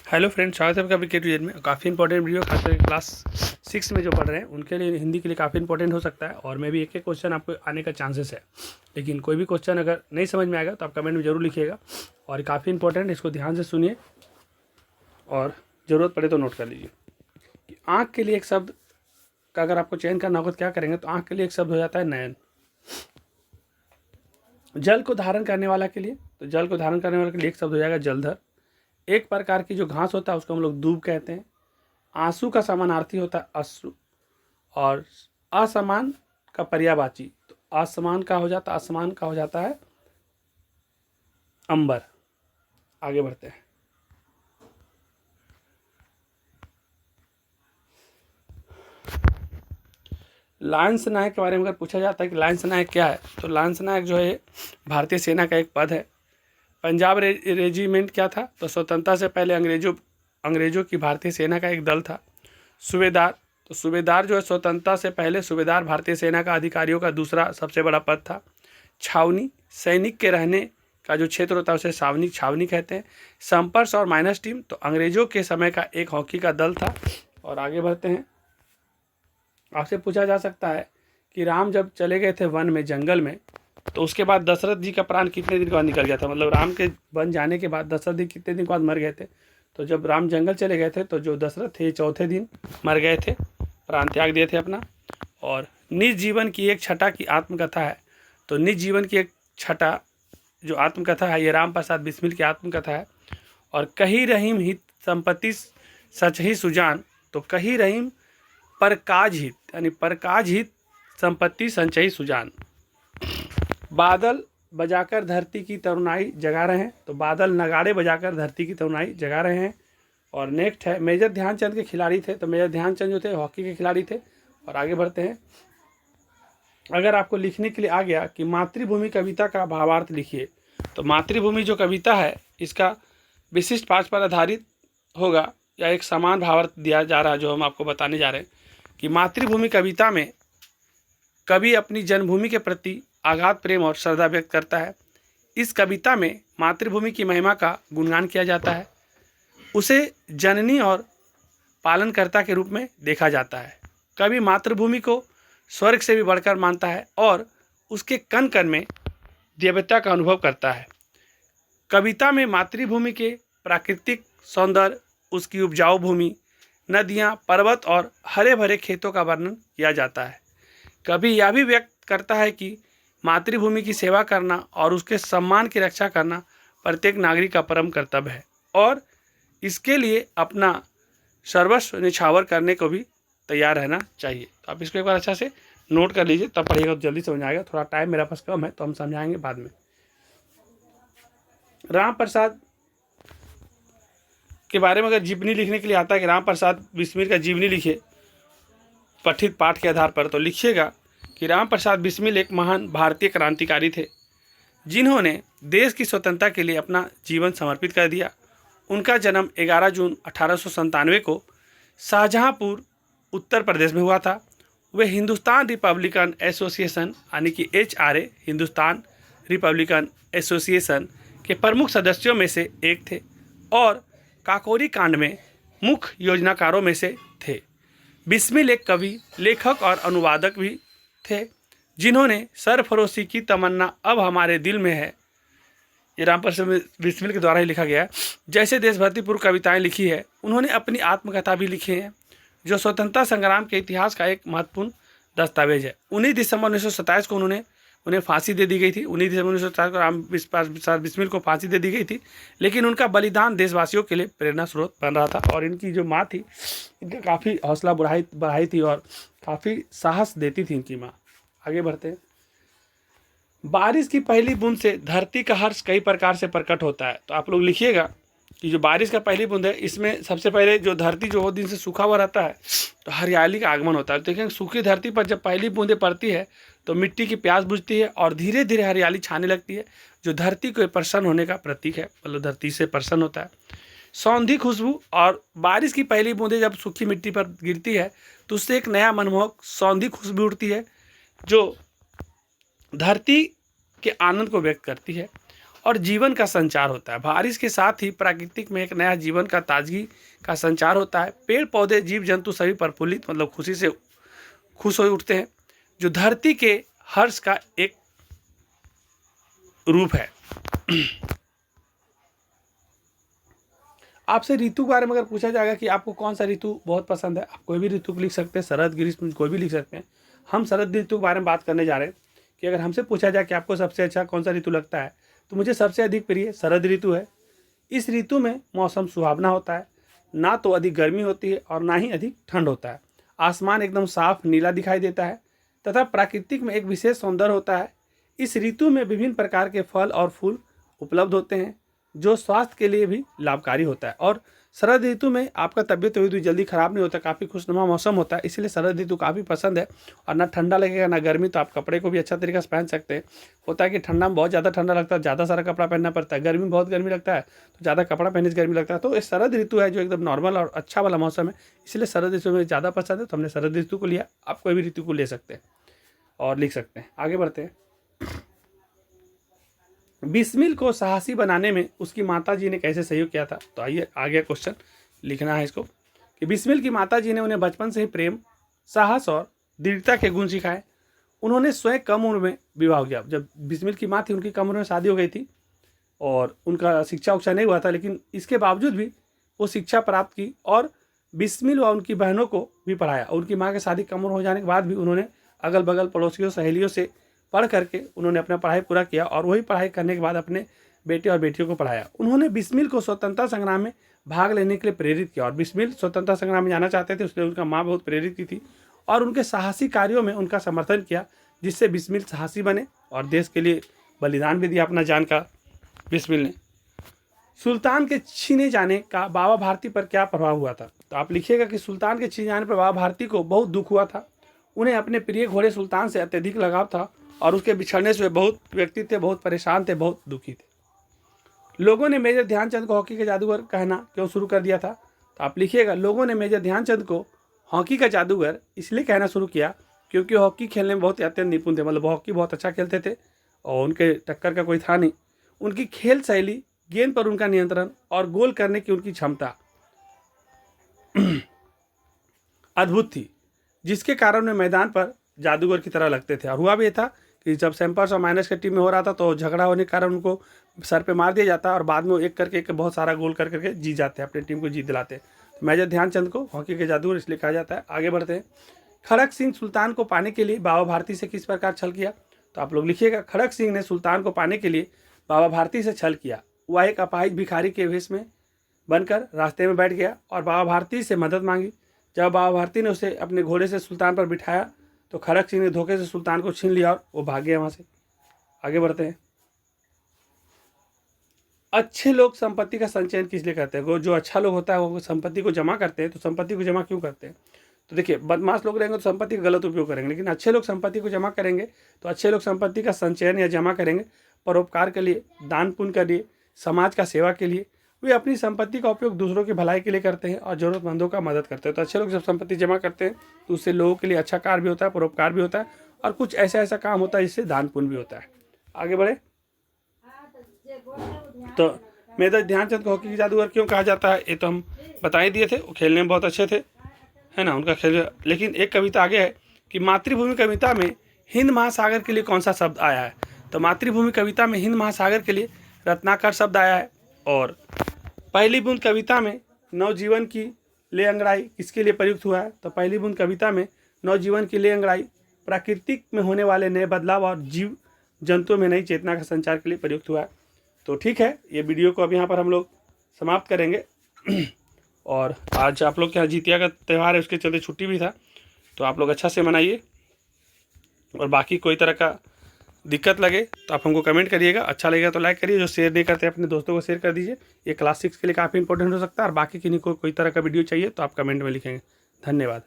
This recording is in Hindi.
हेलो फ्रेंड, स्वागत है आपका विकेट वीडियो में। काफ़ी इंपॉर्टेंट वीडियो, खासकर क्लास 6 में जो पढ़ रहे हैं उनके लिए, हिंदी के लिए काफ़ी इंपॉर्टेंट हो सकता है। और मे भी एक क्वेश्चन आपको आने का चांसेस है, लेकिन कोई भी क्वेश्चन अगर नहीं समझ में आएगा तो आप कमेंट में जरूर लिखिएगा। और काफ़ी इंपॉर्टेंट, इसको ध्यान से सुनिए और ज़रूरत पड़े तो नोट कर लीजिए कि आँख के लिए एक शब्द का अगर आपको चयन करना होगा तो क्या करेंगे, तो आँख के लिए एक शब्द हो जाता है नयन। जल को धारण करने वाला के लिए, तो जल को धारण करने वाले के लिए एक शब्द हो जाएगा जलधर। एक प्रकार की जो घास होता है उसको हम लोग दूब कहते हैं। आंसू का समानार्थी होता है अश्रु, और असमान का पर्यायवाची, तो आसमान का हो जाता, आसमान का हो जाता है अंबर। आगे बढ़ते हैं। लांस नायक के बारे में अगर पूछा जाता है कि लांस नायक क्या है, तो लांस नायक जो है भारतीय सेना का एक पद है। पंजाब रेजिमेंट क्या था, तो स्वतंत्रता से पहले अंग्रेजों की भारतीय सेना का एक दल था। सूबेदार, तो सूबेदार जो है स्वतंत्रता से पहले सूबेदार भारतीय सेना का अधिकारियों का दूसरा सबसे बड़ा पद था। छावनी, सैनिक के रहने का जो क्षेत्र होता है उसे छावनी कहते हैं। संपर्स और माइनस टीम, तो अंग्रेजों के समय का एक हॉकी का दल था। और आगे बढ़ते हैं। आपसे पूछा जा सकता है कि राम जब चले गए थे वन में, जंगल में, तो उसके बाद दशरथ जी का प्राण कितने दिन के बाद निकल गया था, मतलब राम के वन जाने के बाद दशरथ जी कितने दिन के बाद मर गए थे। तो जब राम जंगल चले गए थे तो जो दशरथ थे चौथे दिन मर गए थे, प्राण त्याग दिए थे अपना। और निज जीवन की एक छटा की आत्मकथा है, तो निज जीवन की एक छटा जो आत्मकथा है ये राम प्रसाद बिस्मिल की आत्मकथा है। और कही रहीम हित संपत्ति सच ही सुजान, तो कही रहीम पर काज हित, यानी पर काज हित संपत्ति संचयी सुजान। बादल बजाकर धरती की तरुणाई जगा रहे हैं, तो बादल नगाड़े बजाकर धरती की तरुणाई जगा रहे हैं। और नेक्स्ट है, मेजर ध्यानचंद के खिलाड़ी थे, तो मेजर ध्यानचंद जो थे हॉकी के खिलाड़ी थे। और आगे बढ़ते हैं। अगर आपको लिखने के लिए आ गया कि मातृभूमि कविता का भावार्थ लिखिए, तो मातृभूमि जो कविता है इसका विशिष्ट पाठ पर आधारित होगा या एक समान भावार्थ दिया जा रहा है, जो हम आपको बताने जा रहे हैं कि मातृभूमि कविता में कवि अपनी जन्मभूमि के प्रति आगाध प्रेम और श्रद्धा व्यक्त करता है। इस कविता में मातृभूमि की महिमा का गुणगान किया जाता है, उसे जननी और पालनकर्ता के रूप में देखा जाता है। कवि मातृभूमि को स्वर्ग से भी बढ़कर मानता है और उसके कण कण में दिव्यता का अनुभव करता है। कविता में मातृभूमि के प्राकृतिक सौंदर्य, उसकी उपजाऊ भूमि, नदियाँ, पर्वत और हरे भरे खेतों का वर्णन किया जाता है। कवि यह भी व्यक्त करता है कि मातृभूमि की सेवा करना और उसके सम्मान की रक्षा करना प्रत्येक नागरिक का परम कर्तव्य है और इसके लिए अपना सर्वस्व निछावर करने को भी तैयार रहना चाहिए। तो आप इसको एक बार अच्छा से नोट कर लीजिए, तब पढ़िएगा तो जल्दी समझ आएगा। थोड़ा टाइम मेरा पास कम है तो हम समझाएंगे बाद में। राम प्रसाद के बारे में अगर जीवनी लिखने के लिए आता है कि राम प्रसाद बिस्मिल का जीवनी लिखिए पठित पाठ के आधार पर, तो लिखिएगा कि राम प्रसाद बिस्मिल एक महान भारतीय क्रांतिकारी थे जिन्होंने देश की स्वतंत्रता के लिए अपना जीवन समर्पित कर दिया। उनका जन्म 11 जून 1897 को शाहजहांपुर उत्तर प्रदेश में हुआ था। वे हिंदुस्तान रिपब्लिकन एसोसिएशन यानी कि HRA, हिंदुस्तान रिपब्लिकन एसोसिएशन के प्रमुख सदस्यों में से एक थे और काकोरी कांड में मुख्य योजनाकारों में से थे। बिस्मिल एक कवि, लेखक और अनुवादक भी थे जिन्होंने सरफरोशी की तमन्ना अब हमारे दिल में है, ये राम प्रसाद बिस्मिल के द्वारा ही लिखा गया है, जैसे देशभक्तिपूर्ण कविताएं लिखी है। उन्होंने अपनी आत्मकथा भी लिखी है जो स्वतंत्रता संग्राम के इतिहास का एक महत्वपूर्ण दस्तावेज है। 19 दिसंबर 1927 को उन्हें फांसी दे दी गई थी। 19 दिसंबर 1927 को राम प्रसाद बिस्मिल को फांसी दे दी गई थी, लेकिन उनका बलिदान देशवासियों के लिए प्रेरणा स्रोत बन रहा था। और इनकी जो माँ थी, इनका काफ़ी हौसला बढ़ाई थी और काफ़ी साहस देती थी इनकी माँ। आगे बढ़ते हैं। बारिश की पहली बूंद से धरती का हर्ष कई प्रकार से प्रकट होता है, तो आप लोग लिखिएगा कि जो बारिश का पहली बूंद है इसमें सबसे पहले जो धरती जो दिन से सूखा हुआ रहता है तो हरियाली का आगमन होता है। तो देखेंगे सूखी धरती पर जब पहली बूंदें पड़ती है तो मिट्टी की प्यास बुझती है और धीरे धीरे हरियाली छाने लगती है, जो धरती को प्रसन्न होने का प्रतीक है, मतलब धरती से प्रसन्न होता है। सौंधी खुशबू, और बारिश की पहली बूंदें जब सूखी मिट्टी पर गिरती है तो उससे एक नया मनमोहक सौंधी खुशबू उठती है जो धरती के आनंद को व्यक्त करती है। और जीवन का संचार होता है। बारिश के साथ ही प्राकृतिक में एक नया जीवन का ताजगी का संचार होता है। पेड़ पौधे जीव जंतु सभी प्रफुल्लित मतलब खुशी से खुश हो उठते हैं, जो धरती के हर्ष का एक रूप है। आपसे ऋतु के बारे में अगर पूछा जाएगा कि आपको कौन सा ऋतु बहुत पसंद है, आप कोई भी ऋतु को लिख सकते हैं, शरद ग्रीष्म कोई भी लिख सकते हैं। हम शरद ऋतु के बारे में बात करने जा रहे हैं कि अगर हमसे पूछा जाए कि आपको सबसे अच्छा कौन सा ऋतु लगता है, तो मुझे सबसे अधिक प्रिय शरद ऋतु है। इस ऋतु में मौसम सुहावना होता है, ना तो अधिक गर्मी होती है और ना ही अधिक ठंड होता है। आसमान एकदम साफ नीला दिखाई देता है तथा प्राकृतिक में एक विशेष सौंदर्य होता है। इस ऋतु में विभिन्न प्रकार के फल और फूल उपलब्ध होते हैं, जो स्वास्थ्य के लिए भी लाभकारी होता है। और शरद ऋतु में आपका तबीयत जल्दी ख़राब नहीं होता, काफ़ी खुशनुमा मौसम होता है, इसलिए शरद ऋतु काफ़ी पसंद है। और ना ठंडा लगेगा ना गर्मी, तो आप कपड़े को भी अच्छा तरीके से पहन सकते हैं। होता है कि ठंडा में बहुत ज़्यादा ठंडा लगता है, ज़्यादा सारा कपड़ा पहनना पड़ता है, गर्मी में बहुत गर्मी लगता है तो ज़्यादा कपड़ा पहनने से गर्मी लगता है। तो ये शरद ऋतु है जो एकदम नॉर्मल और अच्छा वाला मौसम है, इसलिए शरद ऋतु में ज़्यादा पसंद है, तो हमने शरद ऋतु को लिया। आप कोई भी ऋतु को ले सकते हैं और लिख सकते हैं। आगे बढ़ते हैं। बिस्मिल को साहसी बनाने में उसकी माताजी ने कैसे सहयोग किया था, तो आइए आगे क्वेश्चन लिखना है इसको कि बिस्मिल की माताजी ने उन्हें बचपन से ही प्रेम, साहस और दृढ़ता के गुण सिखाए। उन्होंने स्वयं कम उम्र में विवाह किया। जब बिस्मिल की माँ थी उनकी कम उम्र में शादी हो गई थी और उनका शिक्षा उक्षा नहीं हुआ था, लेकिन इसके बावजूद भी वो शिक्षा प्राप्त की और बिस्मिल व उनकी बहनों को भी पढ़ाया। उनकी माँ की शादी कम उम्र हो जाने के बाद भी उन्होंने अगल बगल पड़ोसियों सहेलियों से पढ़ करके उन्होंने अपना पढ़ाई पूरा किया और वही पढ़ाई करने के बाद अपने बेटे और बेटियों को पढ़ाया। उन्होंने बिस्मिल को स्वतंत्रता संग्राम में भाग लेने के लिए प्रेरित किया और बिस्मिल स्वतंत्रता संग्राम में जाना चाहते थे, इसलिए उनका माँ बहुत प्रेरित की थी और उनके साहसी कार्यों में उनका समर्थन किया, जिससे बिस्मिल साहसी बने और देश के लिए बलिदान भी दिया अपना जान का बिस्मिल ने। सुल्तान के छीने जाने का बाबा भारती पर क्या प्रभाव हुआ था, तो आप लिखिएगा कि सुल्तान के छीने जाने पर बाबा भारती को बहुत दुख हुआ था। उन्हें अपने प्रिय घोड़े सुल्तान से अत्यधिक लगाव था और उसके बिछड़ने से वे बहुत व्यक्ति थे, बहुत परेशान थे, बहुत दुखी थे। लोगों ने मेजर ध्यानचंद को हॉकी का जादूगर कहना क्यों शुरू कर दिया था, तो आप लिखिएगा लोगों ने मेजर ध्यानचंद को हॉकी का जादूगर इसलिए कहना शुरू किया क्योंकि हॉकी खेलने में बहुत अत्यंत निपुण थे, मतलब हॉकी बहुत अच्छा खेलते थे और उनके टक्कर का कोई था नहीं। उनकी खेल शैली, गेंद पर उनका नियंत्रण और गोल करने की उनकी क्षमता अद्भुत थी, जिसके कारण वे मैदान पर जादूगर की तरह लगते थे। और हुआ भी ये था कि जब सैम्पर्स और माइनस की टीम में हो रहा था तो झगड़ा होने के कारण उनको सर पे मार दिया जाता और बाद में एक करके बहुत सारा गोल कर करके जीत जाते हैं, अपनी टीम को जीत दिलाते। तो मेजर ध्यानचंद को हॉकी के जादूगर इसलिए कहा जाता है। आगे बढ़ते हैं। खड़क सिंह सुल्तान को पाने के लिए बाबा भारती से किस प्रकार छल किया, तो आप लोग लिखिएगा खड़क सिंह ने सुल्तान को पाने के लिए बाबा भारती से छल किया। वह एक अपाहिज भिखारी के वेश में बनकर रास्ते में बैठ गया और बाबा भारती से मदद मांगी। जब बाबा भारती ने उसे अपने घोड़े से सुल्तान पर बिठाया तो खड़क सिंह ने धोखे से सुल्तान को छीन लिया और वो भाग गया वहाँ से। आगे बढ़ते हैं। अच्छे लोग संपत्ति का संचयन किस लिए करते हैं, वो जो अच्छा लोग होता है वो संपत्ति को जमा करते हैं। तो संपत्ति को जमा क्यों करते हैं, तो देखिए बदमाश लोग रहेंगे तो संपत्ति का गलत उपयोग करेंगे, लेकिन अच्छे लोग संपत्ति को जमा करेंगे तो अच्छे लोग संपत्ति का संचयन या जमा करेंगे परोपकार के लिए, दान पुण्य के लिए, समाज का सेवा के लिए। वे अपनी संपत्ति का उपयोग दूसरों की भलाई के लिए करते हैं और ज़रूरतमंदों का मदद करते हैं। तो अच्छे लोग जब संपत्ति जमा करते हैं तो उससे लोगों के लिए अच्छा कार्य भी होता है, परोपकार भी होता है और कुछ ऐसा काम होता है जिससे दान पुण्य भी होता है। आगे बढ़े। तो मेजर ध्यानचंद को हॉकी के जादूगर क्यों कहा जाता है, ये तो हम बता ही दिए थे। वो खेलने में बहुत अच्छे थे, है ना, उनका खेल। लेकिन एक कविता आगे है कि मातृभूमि कविता में हिंद महासागर के लिए कौन सा शब्द आया है, तो मातृभूमि कविता में हिंद महासागर के लिए रत्नाकर शब्द आया है। और पहली बूंद कविता में नवजीवन की ले अंगड़ाई किसके लिए प्रयुक्त हुआ है, तो पहली बूंद कविता में नवजीवन की ले अंगड़ाई प्रकृति में होने वाले नए बदलाव और जीव जंतुओं में नई चेतना का संचार के लिए प्रयुक्त हुआ है। तो ठीक है, ये वीडियो को अब यहाँ पर हम लोग समाप्त करेंगे। और आज आप लोग के यहाँ जितिया का त्यौहार है, उसके चलते छुट्टी भी था, तो आप लोग अच्छा से मनाइए। और बाकी कोई तरह का दिक्कत लगे तो आप हमको कमेंट करिएगा, अच्छा लगेगा तो लाइक करिए, जो शेयर नहीं करते अपने दोस्तों को शेयर कर दीजिए। ये क्लास 6 के लिए काफ़ी इंपॉर्टेंट हो सकता है। और बाकी किन्हीं को कोई तरह का वीडियो चाहिए तो आप कमेंट में लिखेंगे। धन्यवाद।